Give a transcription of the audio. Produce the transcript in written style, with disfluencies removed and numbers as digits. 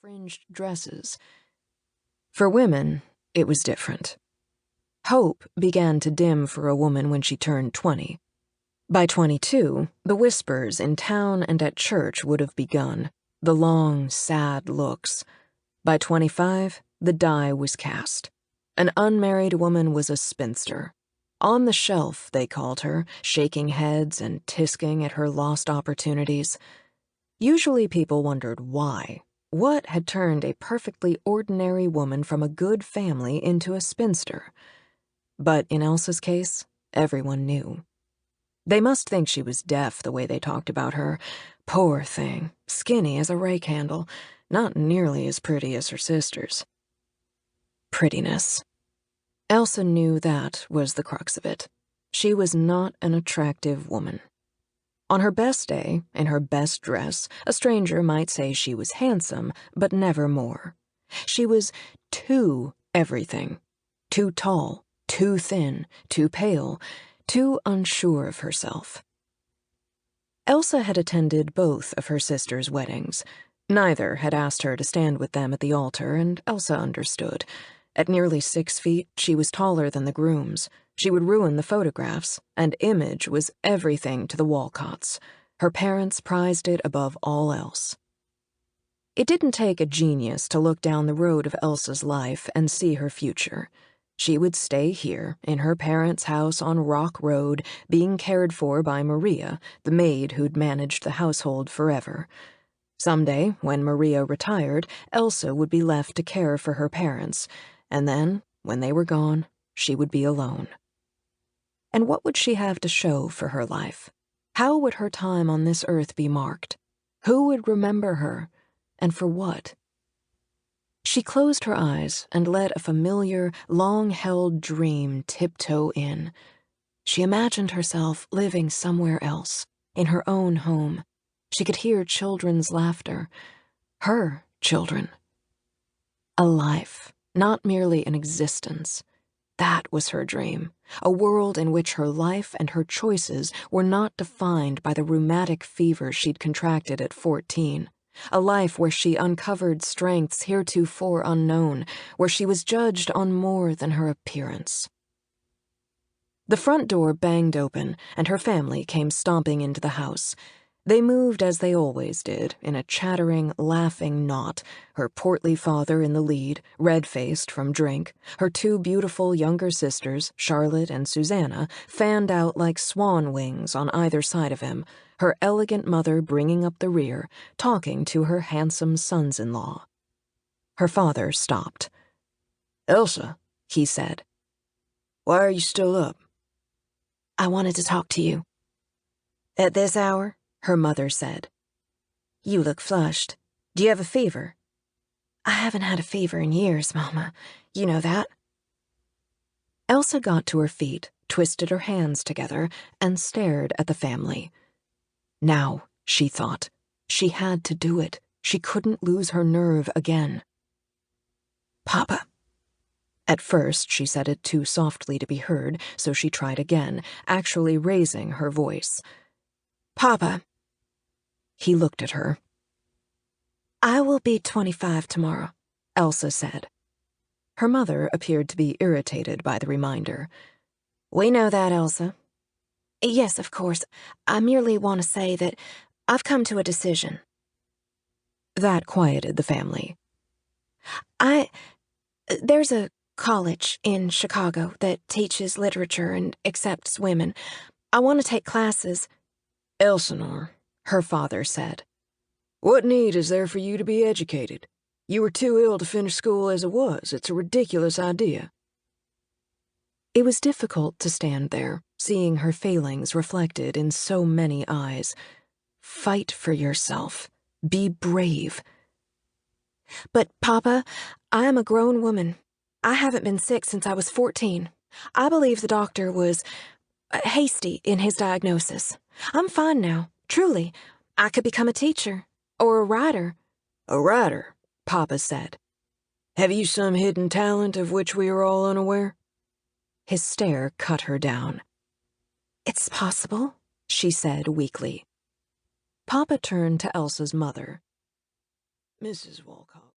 fringed dresses. For women, it was different. Hope began to dim for a woman when she turned 20. By 22, the whispers in town and at church would have begun, the long, sad looks. By 25, the die was cast. An unmarried woman was a spinster. On the shelf, they called her, shaking heads and tisking at her lost opportunities. Usually people wondered why. What had turned a perfectly ordinary woman from a good family into a spinster? But in Elsa's case, everyone knew. They must think she was deaf the way they talked about her. Poor thing, skinny as a rake handle, not nearly as pretty as her sisters. Prettiness. Elsa knew that was the crux of it. She was not an attractive woman. On her best day, in her best dress, a stranger might say she was handsome, but never more. She was too everything. Too tall, too thin, too pale, too unsure of herself. Elsa had attended both of her sisters' weddings. Neither had asked her to stand with them at the altar, and Elsa understood. At nearly 6 feet, she was taller than the grooms. She would ruin the photographs, and image was everything to the Wolcotts. Her parents prized it above all else. It didn't take a genius to look down the road of Elsa's life and see her future. She would stay here, in her parents' house on Rock Road, being cared for by Maria, the maid who'd managed the household forever. Someday, when Maria retired, Elsa would be left to care for her parents, and then, when they were gone, she would be alone. And what would she have to show for her life? How would her time on this earth be marked? Who would remember her, and for what? She closed her eyes and let a familiar, long-held dream tiptoe in. She imagined herself living somewhere else, in her own home. She could hear children's laughter. Her children. A life, not merely an existence. That was her dream, a world in which her life and her choices were not defined by the rheumatic fever she'd contracted at 14. A life where she uncovered strengths heretofore unknown, where she was judged on more than her appearance. The front door banged open, and her family came stomping into the house. They moved as they always did, in a chattering, laughing knot, her portly father in the lead, red-faced from drink, her 2 beautiful younger sisters, Charlotte and Susanna, fanned out like swan wings on either side of him, her elegant mother bringing up the rear, talking to her handsome sons-in-law. Her father stopped. "Elsa," he said, "why are you still up?" "I wanted to talk to you." "At this hour?" her mother said. "You look flushed. Do you have a fever?" "I haven't had a fever in years, Mama. You know that." Elsa got to her feet, twisted her hands together, and stared at the family. Now, she thought, she had to do it. She couldn't lose her nerve again. "Papa." At first, she said it too softly to be heard, so she tried again, actually raising her voice. "Papa." He looked at her. "I will be 25 tomorrow," Elsa said. Her mother appeared to be irritated by the reminder. "We know that, Elsa." "Yes, of course. I merely want to say that I've come to a decision." That quieted the family. There's a college in Chicago that teaches literature and accepts women. I want to take classes." "Elsinore," her father said, "what need is there for you to be educated? You were too ill to finish school as it was. It's a ridiculous idea." It was difficult to stand there, seeing her failings reflected in so many eyes. Fight for yourself. Be brave. "But, Papa, I am a grown woman. I haven't been sick since I was 14. I believe the doctor was hasty in his diagnosis. I'm fine now, truly. I could become a teacher, or a writer." "A writer," Papa said. "Have you some hidden talent of which we are all unaware?" His stare cut her down. "It's possible," she said weakly. Papa turned to Elsa's mother. "Mrs. Wolcott."